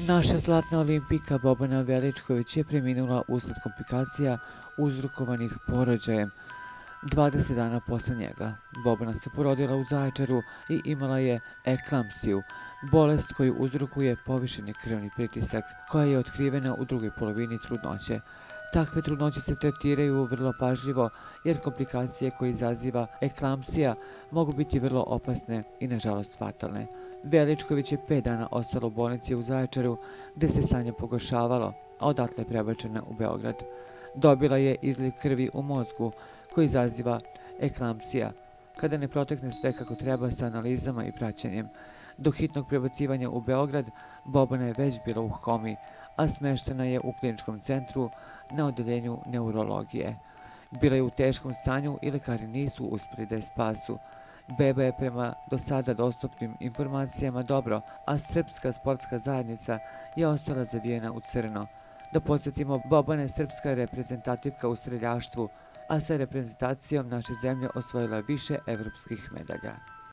Naša zlatna olimpijka Bobana Veličković je preminula usled komplikacija uzrokovanih porođajem. 20 dana posle njega Bobana se porodila u Zaječaru i imala je eklampsiju, bolest koju uzrokuje povišeni krvni pritisak, koja je otkrivena u drugoj polovini trudnoće. Takve trudnoće se tretiraju vrlo pažljivo jer komplikacije koje izaziva eklampsija mogu biti vrlo opasne i nažalost fatalne. Veličković je 5 dana ostala u bolnici u Zaječaru gde se stanje pogoršavalo, a odatle je prebačena u Beograd. Dobila je izliv krvi u mozgu koji izaziva eklampsija, kada ne protekne sve kako treba sa analizama i praćenjem. Do hitnog prebacivanja u Beograd Bobana je već bila u komi, a smeštena je u kliničkom centru na odeljenju neurologije. Bila je u teškom stanju i lekari nisu uspeli da je spasu. Beba je prema do sada dostupnim informacijama dobro, a srpska sportska zajednica je ostala zavijena u crno. Da podsjetimo, Bobana je srpska reprezentativka u streljaštvu, a sa reprezentacijom naše zemlje osvojila više evropskih medalja.